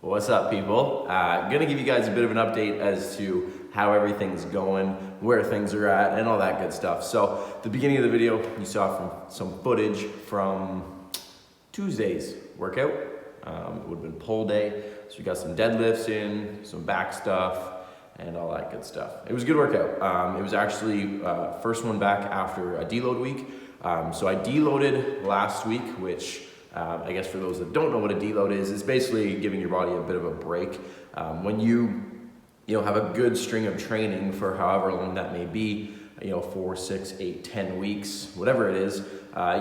What's up, people? Gonna give you guys a bit of an update as to how everything's going, where things are at, and all that good stuff. So, the beginning of the video, you saw from some footage from Tuesday's workout. It would have been pull day, so we got some deadlifts in, some back stuff, and all that good stuff. It was a good workout. It was actually first one back after a deload week. So I deloaded last week, which I guess for those that don't know what a deload is, it's basically giving your body a bit of a break. When you have a good string of training for however long that may be, 4, 6, 8, 10 weeks, whatever it is,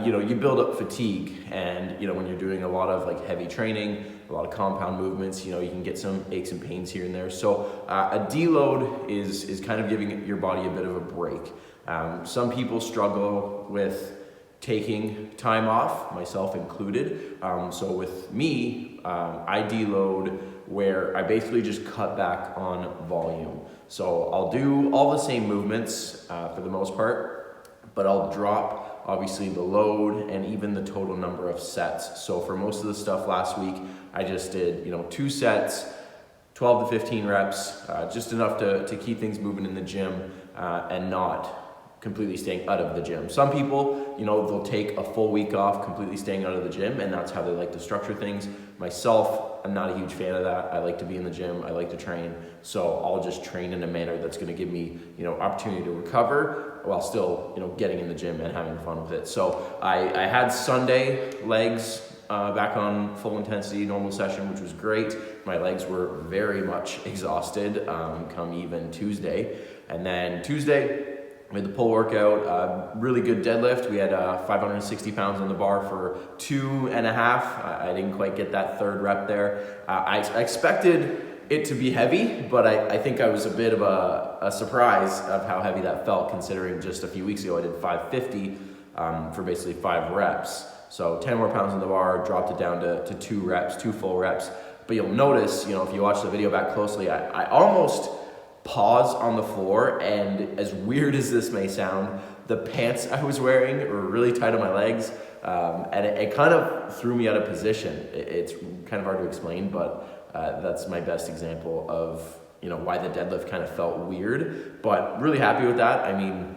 you build up fatigue. And, when you're doing a lot of like heavy training, a lot of compound movements, you can get some aches and pains here and there. So a deload is kind of giving your body a bit of a break. Some people struggle with taking time off, myself included. So with me, I deload where I basically just cut back on volume. So I'll do all the same movements for the most part, but I'll drop obviously the load and even the total number of sets. So for most of the stuff last week, I just did 2 sets, 12 to 15 reps, just enough to keep things moving in the gym and not completely staying out of the gym. Some people, they'll take a full week off completely staying out of the gym, and that's how they like to structure things. Myself, I'm not a huge fan of that. I like to be in the gym, I like to train, so I'll just train in a manner that's gonna give me, opportunity to recover while still, getting in the gym and having fun with it. So I had Sunday legs back on full intensity, normal session, which was great. My legs were very much exhausted come even Tuesday. And then Tuesday, we had the pull workout, really good deadlift. We had 560 pounds on the bar for 2.5. I didn't quite get that third rep there. I expected it to be heavy, but I think I was a bit of a surprise of how heavy that felt, considering just a few weeks ago I did 550 for basically 5 reps. So 10 more pounds on the bar, dropped it down to 2 reps, 2 full reps. But you'll notice, if you watch the video back closely, I almost pause on the floor, and as weird as this may sound, the pants I was wearing were really tight on my legs, and it kind of threw me out of position. It's kind of hard to explain, but that's my best example of why the deadlift kind of felt weird, but really happy with that. I mean,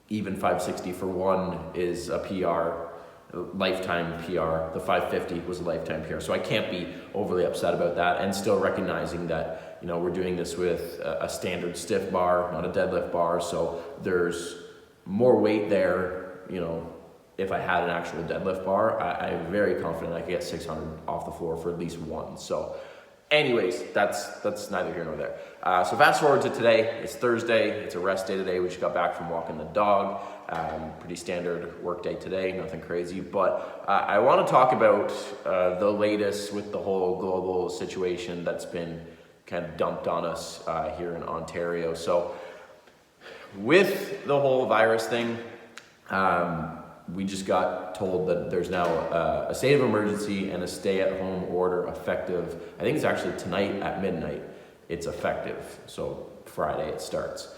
even 560 for 1 is a PR, lifetime PR. The 550 was a lifetime PR, so I can't be overly upset about that, and still recognizing that we're doing this with a standard stiff bar, not a deadlift bar, so there's more weight there. If I had an actual deadlift bar, I'm very confident I could get 600 off the floor for at least 1. So anyways, that's neither here nor there. So fast forward to today. It's Thursday. It's a rest day today. We just got back from walking the dog. Pretty standard work day today, nothing crazy. But I want to talk about the latest with the whole global situation that's been kind of dumped on us here in Ontario. So with the whole virus thing, we just got told that there's now a state of emergency and a stay-at-home order effective. I think it's actually tonight at midnight. It's effective, so Friday it starts.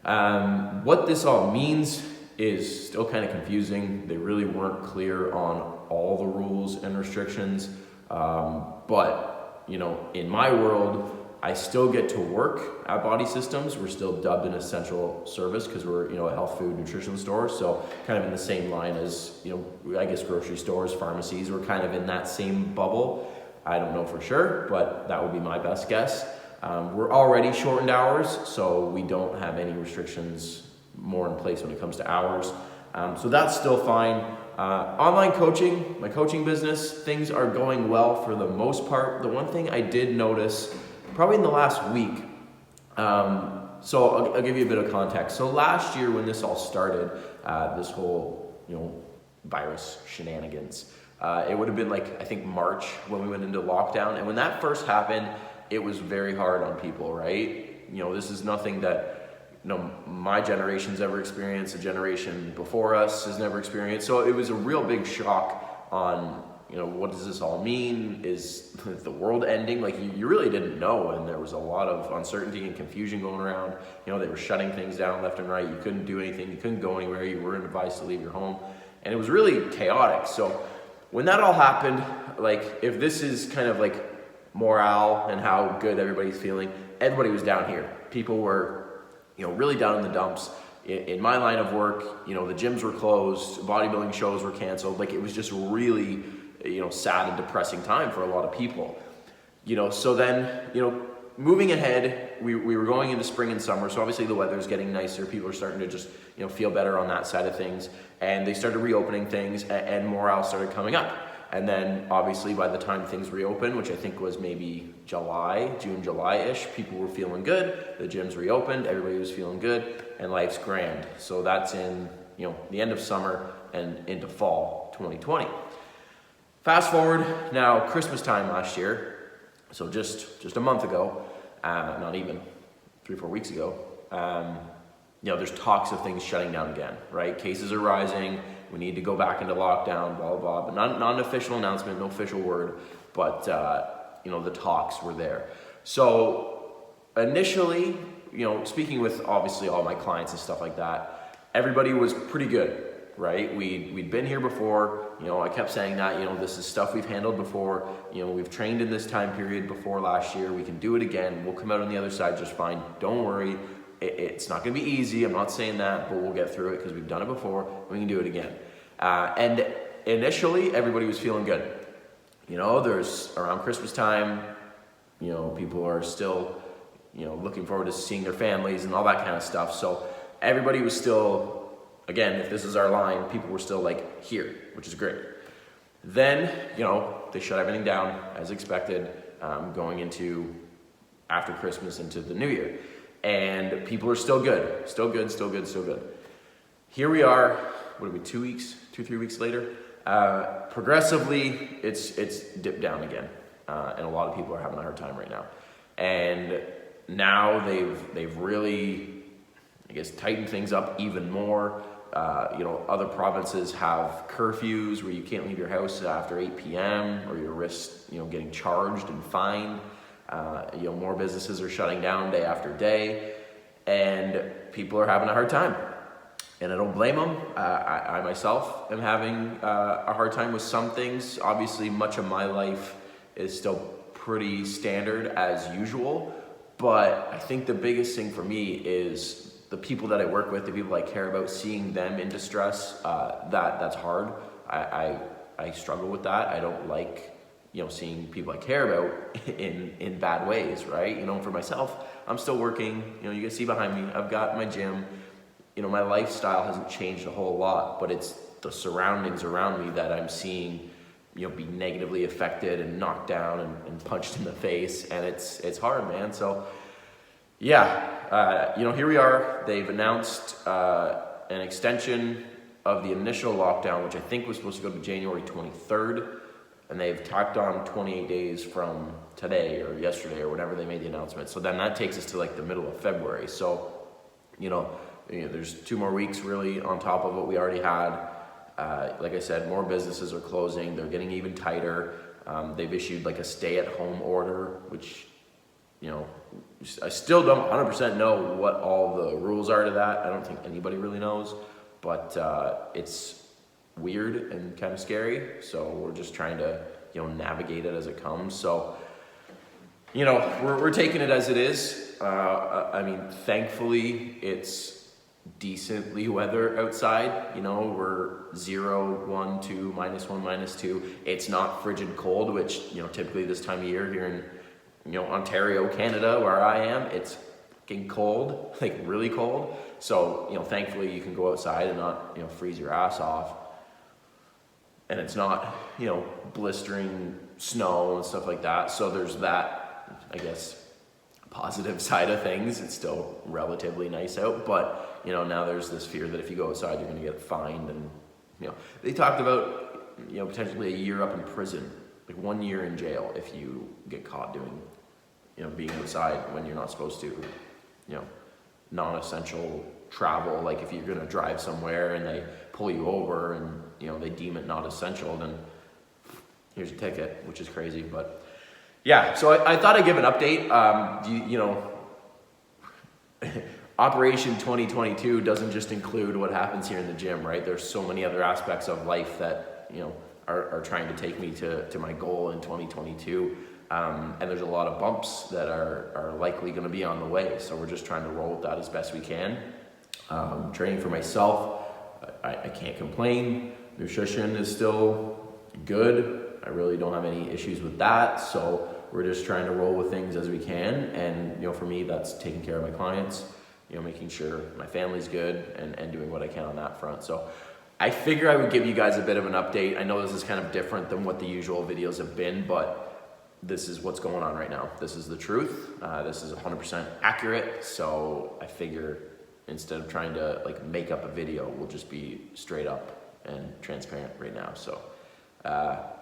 What this all means is still kind of confusing. They really weren't clear on all the rules and restrictions, but in my world, I still get to work at Body Systems. We're still dubbed an essential service because we're, a health food nutrition store. So kind of in the same line as, I guess grocery stores, pharmacies, we're kind of in that same bubble. I don't know for sure, but that would be my best guess. We're already shortened hours, so we don't have any restrictions more in place when it comes to hours. So that's still fine. Online coaching, my coaching business, things are going well for the most part. The one thing I did notice probably in the last week, so I'll give you a bit of context. So last year when this all started, this whole, virus shenanigans, It would have been like, I think March when we went into lockdown. And when that first happened, it was very hard on people, right? This is nothing that, my generation's ever experienced, a generation before us has never experienced. So it was a real big shock on, what does this all mean? Is the world ending? Like you really didn't know, and there was a lot of uncertainty and confusion going around. They were shutting things down left and right. You couldn't do anything. You couldn't go anywhere. You weren't advised to leave your home. And it was really chaotic. So when that all happened, like if this is kind of like morale and how good everybody's feeling, everybody was down here. People were, really down in the dumps. In my line of work, the gyms were closed, bodybuilding shows were canceled. Like it was just really, sad and depressing time for a lot of people. So then, moving ahead, we were going into spring and summer. So obviously the weather's getting nicer. People are starting to just, feel better on that side of things. And they started reopening things and morale started coming up. And then obviously by the time things reopened, which I think was maybe June, July-ish, people were feeling good. The gyms reopened, everybody was feeling good, and life's grand. So that's in, the end of summer and into fall 2020. Fast forward now, Christmas time last year, so just a month ago, not even 3-4 weeks ago, there's talks of things shutting down again, right? Cases are rising. We need to go back into lockdown, blah, blah, blah. But not an official announcement, no official word, but, the talks were there. So initially, speaking with obviously all my clients and stuff like that, everybody was pretty good, right? We'd been here before. I kept saying that, this is stuff we've handled before. We've trained in this time period before last year. We can do it again. We'll come out on the other side just fine. Don't worry. It's not going to be easy. I'm not saying that, but we'll get through it because we've done it before. We can do it again. And initially, everybody was feeling good. There's around Christmas time, people are still, looking forward to seeing their families and all that kind of stuff. So everybody was still, again, if this is our line, people were still like here, which is great. Then, they shut everything down as expected, going into after Christmas into the new year. And people are still good. Here we are, 2 weeks, 2-3 weeks later. Progressively, it's dipped down again. And a lot of people are having a hard time right now. And now they've really, tightened things up even more. Other provinces have curfews where you can't leave your house after 8 p.m. or you risk, getting charged and fined. More businesses are shutting down day after day, and people are having a hard time. And I don't blame them. I myself am having a hard time with some things. Obviously, much of my life is still pretty standard as usual, but I think the biggest thing for me is the people that I work with, the people I care about, seeing them in distress. That's hard. I struggle with that. I don't like seeing people I care about in bad ways, right? For myself, I'm still working. You can see behind me, I've got my gym. My lifestyle hasn't changed a whole lot, but it's the surroundings around me that I'm seeing, be negatively affected and knocked down and punched in the face, and it's hard, man. So, yeah, here we are. They've announced an extension of the initial lockdown, which I think was supposed to go to January 23rd. And they've tacked on 28 days from today or yesterday or whenever they made the announcement. So then that takes us to like the middle of February. So, there's 2 more weeks really on top of what we already had. Like I said, more businesses are closing. They're getting even tighter. They've issued like a stay-at-home order, which, I still don't 100% know what all the rules are to that. I don't think anybody really knows, but it's weird and kind of scary, so we're just trying to navigate it as it comes. So we're taking it as it is. Thankfully it's decently weather outside. We're 0, 1, 2, -1, -2. It's not frigid cold, which typically this time of year here in Ontario, Canada, where I am, it's fucking cold, like really cold. So thankfully you can go outside and not freeze your ass off. And it's not, blistering snow and stuff like that. So there's that, I guess, positive side of things. It's still relatively nice out, but, now there's this fear that if you go outside, you're going to get fined. And, they talked about, potentially a year up in prison, like 1 year in jail if you get caught doing, being outside when you're not supposed to, non-essential travel. Like if you're gonna drive somewhere and they pull you over and, they deem it not essential, then here's a ticket, which is crazy. But yeah, so I thought I'd give an update. Operation 2022 doesn't just include what happens here in the gym, right? There's so many other aspects of life that, are trying to take me to my goal in 2022. And there's a lot of bumps that are likely gonna be on the way. So we're just trying to roll with that as best we can. Training for myself, I can't complain. Nutrition is still good. I really don't have any issues with that. So we're just trying to roll with things as we can. And, for me, that's taking care of my clients, making sure my family's good and doing what I can on that front. So I figure I would give you guys a bit of an update. I know this is kind of different than what the usual videos have been, but this is what's going on right now. This is the truth. This is 100% accurate. So I figure instead of trying to make up a video, we'll just be straight up and transparent right now. So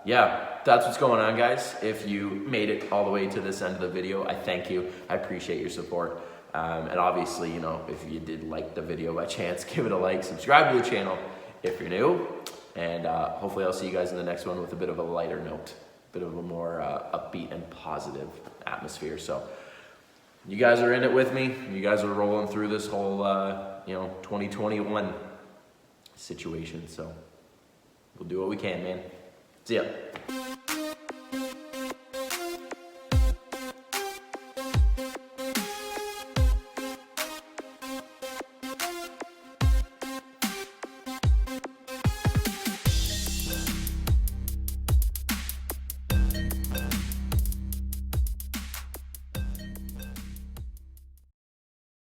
yeah, that's what's going on, guys. If you made it all the way to this end of the video, I thank you. I appreciate your support. And obviously, if you did like the video by chance, give it a like, subscribe to the channel if you're new, and hopefully I'll see you guys in the next one with a bit of a lighter note, a bit of a more upbeat and positive atmosphere. So you guys are in it with me. You guys are rolling through this whole 2021 situation. So we'll do what we can, man. See ya.